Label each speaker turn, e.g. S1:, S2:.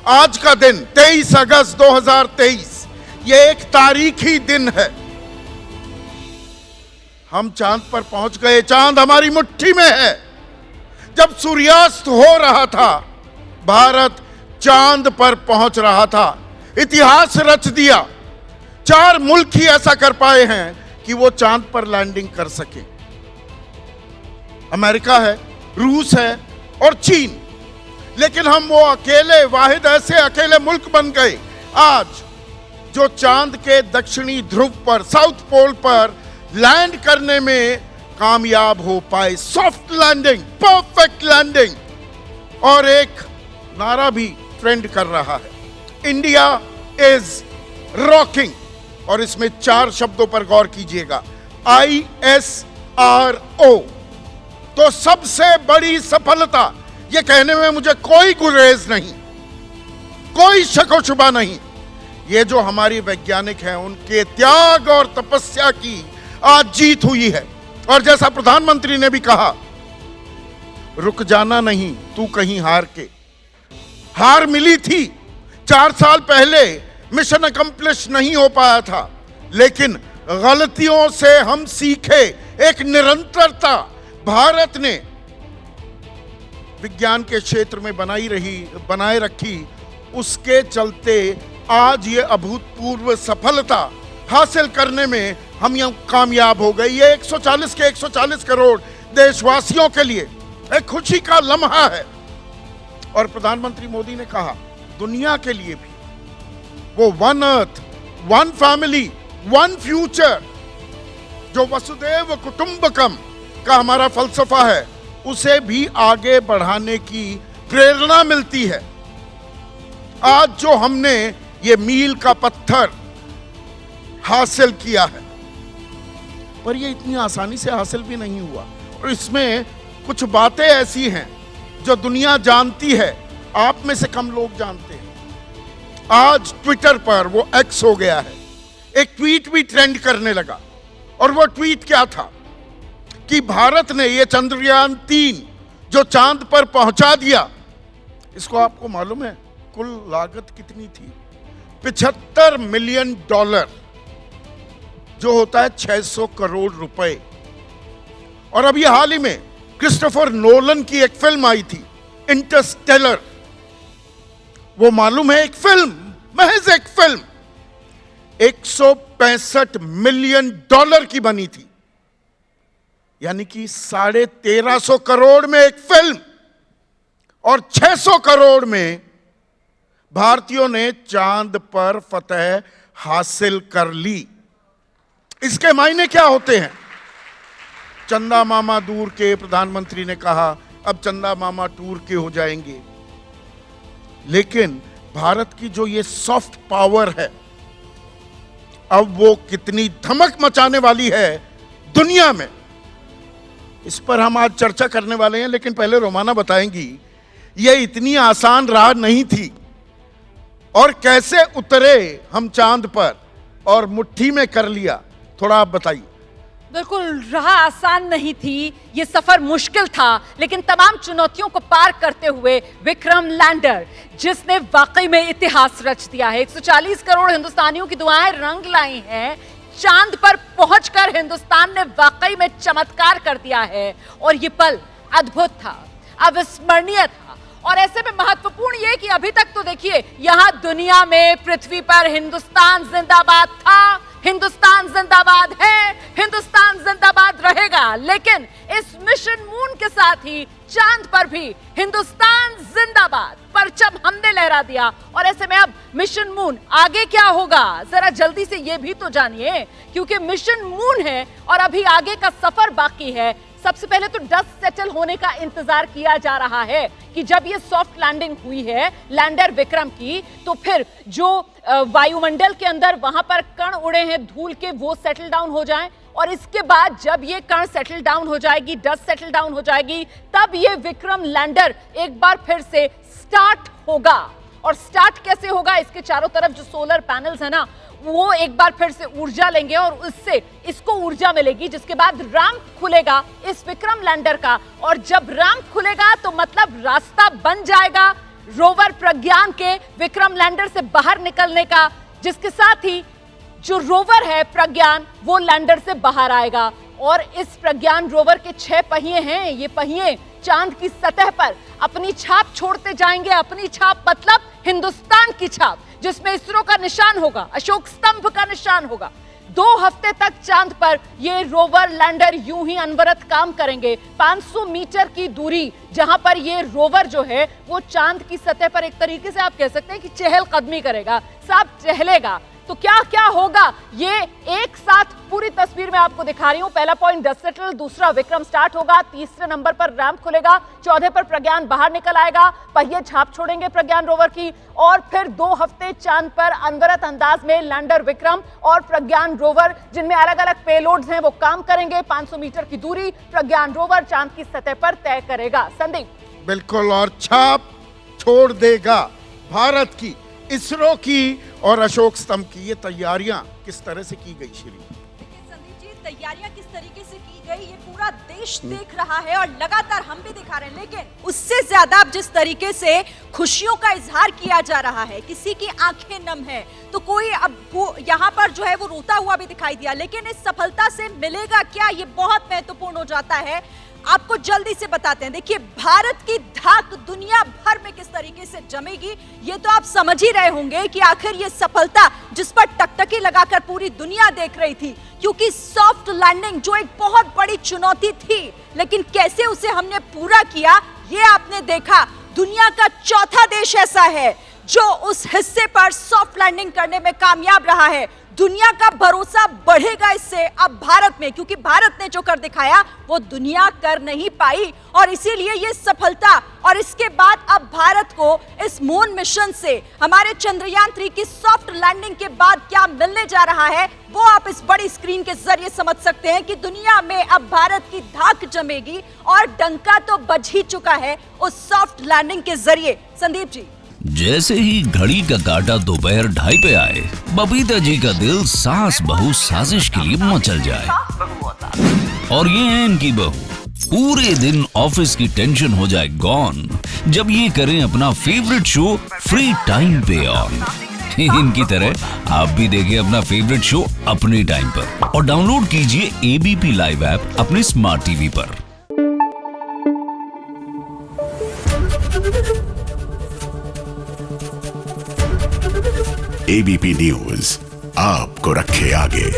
S1: आज का दिन 23 अगस्त 2023 ये एक तारीखी दिन है। हम चांद पर पहुंच गए, चांद हमारी मुट्ठी में है। जब सूर्यास्त हो रहा था, भारत चांद पर पहुंच रहा था। इतिहास रच दिया। 4 मुल्क ही ऐसा कर पाए हैं कि वो चांद पर लैंडिंग कर सके। अमेरिका है, रूस है और चीन। लेकिन हम वो अकेले वाहिद ऐसे अकेले मुल्क बन गए आज जो चांद के दक्षिणी ध्रुव पर, साउथ पोल पर लैंड करने में कामयाब हो पाए। Soft landing, perfect landing. और एक नारा भी ट्रेंड कर रहा है, इंडिया इज रॉकिंग। और इसमें 4 शब्दों पर गौर कीजिएगा, ISRO। तो सबसे बड़ी सफलता, ये कहने में मुझे कोई गुरेज नहीं, कोई शक व शुबा नहीं, ये जो हमारी वैज्ञानिक हैं उनके त्याग और तपस्या की आज जीत हुई है। और जैसा प्रधानमंत्री ने भी कहा, रुक जाना नहीं तू कहीं हार के। हार मिली थी 4 साल पहले, मिशन अकम्प्लिश नहीं हो पाया था, लेकिन गलतियों से हम सीखे। एक निरंतरता भारत ने विज्ञान के क्षेत्र में बनाए रखी। उसके चलते आज ये अभूतपूर्व सफलता हासिल करने में हम यहां कामयाब हो गए। ये 140 करोड़ देशवासियों के लिए एक खुशी का लम्हा है। और प्रधानमंत्री मोदी ने कहा, दुनिया के लिए भी वो one earth, one family, one future, जो वसुदेव कुटुंबकम का हमारा फलसफा है, उसे भी आगे बढ़ाने की प्रेरणा मिलती है। आज जो हमने ये मील का पत्थर हासिल किया है, पर ये इतनी आसानी से हासिल भी नहीं हुआ। और इसमें कुछ बातें ऐसी हैं जो दुनिया जानती है, आप में से कम लोग जानते हैं। आज ट्विटर पर, वो एक्स हो गया है, एक ट्वीट भी ट्रेंड करने लगा। और वो ट्वीट क्या था कि भारत ने ये चंद्रयान 3 जो चांद पर पहुंचा दिया, इसको आपको मालूम है कुल लागत कितनी थी? $75 मिलियन, जो होता है 600 करोड़ रुपए। और अभी हाल ही में क्रिस्टोफर नोलन की एक फिल्म आई थी, इंटरस्टेलर। वो मालूम है एक फिल्म, महज एक फिल्म, $165 मिलियन की बनी थी। यानी कि 1350 करोड़ में एक फिल्म, और 600 करोड़ में भारतीयों ने चांद पर फतह हासिल कर ली। इसके मायने क्या होते हैं? चंदा मामा दूर के, प्रधानमंत्री ने कहा अब चंदा मामा टूर के हो जाएंगे। लेकिन भारत की जो ये सॉफ्ट पावर है, अब वो कितनी धमक मचाने वाली है दुनिया में, इस पर हम आज चर्चा करने वाले हैं। लेकिन पहले रोमाना बताएंगी ये इतनी आसान राह नहीं थी, और कैसे उतरे हम चांद पर और मुट्ठी में कर लिया, थोड़ा आप बताइए।
S2: बिल्कुल, राह आसान नहीं थी, ये सफर मुश्किल था, लेकिन तमाम चुनौतियों को पार करते हुए विक्रम लैंडर, जिसने वाकई में इतिहास रच दिया है, 140 करोड़ हिंदुस्तानियों की दुआएं रंग लाई हैं, चांद पर पहुंचकर हिंदुस्तान ने वाकई में चमत्कार कर दिया है। और ये पल अद्भुत था, अविस्मरणीय था। और ऐसे में महत्वपूर्ण ये कि अभी तक तो देखिए, यहां दुनिया में, पृथ्वी पर हिंदुस्तान जिंदाबाद था, हिंदुस्तान जिंदाबाद है, हिंदुस्तान जिंदाबाद रहेगा। लेकिन इस मिशन मून के साथ ही चांद पर भी हिंदुस्तान जिंदाबाद परचम हमने लहरा दिया। और ऐसे में अब मिशन मून आगे क्या होगा, जरा जल्दी से ये भी तो जानिए, क्योंकि मिशन मून है और अभी आगे का सफर बाकी है। सबसे पहले तो डस्ट सेटल होने का इंतजार किया जा रहा है कि जब ये सॉफ्ट लैंडिंग हुई है लैंडर विक्रम की, तो फिर जो वायुमंडल के अंदर वहां पर कण उड़े हैं धूल के, वो सेटल डाउन हो जाएं। और इसके बाद जब ये कण सेटल डाउन हो जाएगी, डस्ट सेटल डाउन हो जाएगी, तब ये विक्रम लैंडर एक बार फिर से स्टार्ट होगा। और स्टार्ट कैसे होगा? इसके चारों तरफ जो सोलर पैनल्स है ना, वो एक बार फिर से ऊर्जा लेंगे और उससे इसको ऊर्जा मिलेगी, जिसके बाद रैंप खुलेगा इस विक्रम लैंडर का। और जब रैंप खुलेगा तो मतलब रास्ता बन जाएगा रोवर प्रज्ञान के विक्रम लैंडर से बाहर निकलने का, जिसके साथ ही जो रोवर है प्रज्ञान वो लैंडर से बाहर आएगा। और इस प्रज्ञान रोवर के 6 पहिए हैं। ये पहिए चांद की सतह पर अपनी छाप छोड़ते जाएंगे। अपनी छाप मतलब हिंदुस्तान की छाप, जिसमें इसरो का निशान होगा, अशोक स्तंभ का निशान होगा। 2 हफ्ते तक चांद पर ये रोवर लैंडर यूं ही अनवरत काम करेंगे। 500 मीटर की दूरी जहां पर ये रोवर जो है वो चांद की सतह पर एक तरीके से आप कह सकते हैं कि चहलकदमी करेगा, साफ टहलेगा। तो क्या क्या होगा ये एक साथ पूरी तस्वीर में आपको दिखा रही हूं। पहला पॉइंट डस्ट सेटल, दूसरा विक्रम स्टार्ट होगा, तीसरे नंबर पर रैंप खुलेगा, 14 पर प्रज्ञान बाहर निकल आएगा, पहिए छाप छोड़ेंगे प्रज्ञान रोवर की, और फिर 2 हफ्ते चांद पर अनवरत अंदाज में लैंडर विक्रम और प्रज्ञान रोवर, जिनमें अलग अलग पेलोड्स हैं, वो काम करेंगे। 500 मीटर की दूरी प्रज्ञान रोवर चांद की सतह पर तय करेगा। संदीप।
S1: बिल्कुल, और छाप छोड़ देगा भारत की, इसरो की और अशोक स्तंभ की। ये तैयारियां किस तरह से की गई श्री?
S3: संदीप जी, तैयारियां किस तरीके से की गई ये पूरा देश देख रहा है और लगातार हम भी दिखा रहे हैं, लेकिन उससे ज्यादा अब जिस तरीके से खुशियों का इजहार किया जा रहा है, किसी की आंखें नम है तो कोई अब वो यहाँ पर जो है वो रोता हुआ भी दिखाई दिया। लेकिन इस सफलता से मिलेगा क्या, ये बहुत महत्वपूर्ण हो जाता है। आपको जल्दी से बताते हैं। देखिए, भारत की धाक दुनिया भर में किस तरीके से जमेगी ये तो आप समझ ही रहे होंगे कि आखिर ये सफलता जिस पर टकटकी लगाकर पूरी दुनिया देख रही थी, क्योंकि सॉफ्ट लैंडिंग जो एक बहुत बड़ी चुनौती थी, लेकिन कैसे उसे हमने पूरा किया ये आपने देखा। दुनिया का चौथा देश ऐसा है जो उस हिस्से पर सॉफ्ट लैंडिंग करने में कामयाब रहा है। दुनिया का भरोसा बढ़ेगा इससे अब भारत में, क्योंकि भारत ने जो कर दिखाया वो दुनिया कर नहीं पाई, और इसीलिए ये सफलता। और इसके बाद अब भारत को इस मून मिशन से, हमारे चंद्रयान 3 की सॉफ्ट लैंडिंग के बाद क्या मिलने जा रहा है वो आप इस बड़ी स्क्रीन के जरिए समझ सकते हैं कि दुनिया में अब भारत की धाक जमेगी, और डंका तो बज ही चुका है उस सॉफ्ट लैंडिंग के जरिए। संदीप जी।
S4: जैसे ही घड़ी का काटा दोपहर 2:30 पे आए, बबीता जी का दिल सास बहू साजिश के लिए मचल जाए। और ये है इनकी बहू, पूरे दिन ऑफिस की टेंशन हो जाए गॉन जब ये करें अपना फेवरेट शो फ्री टाइम पे ऑन। इनकी तरह आप भी देखें अपना फेवरेट शो अपने टाइम पर, और डाउनलोड कीजिए एबीपी लाइव ऐप अपने स्मार्ट टीवी पर।
S5: एबीपी न्यूज आपको रखे आगे।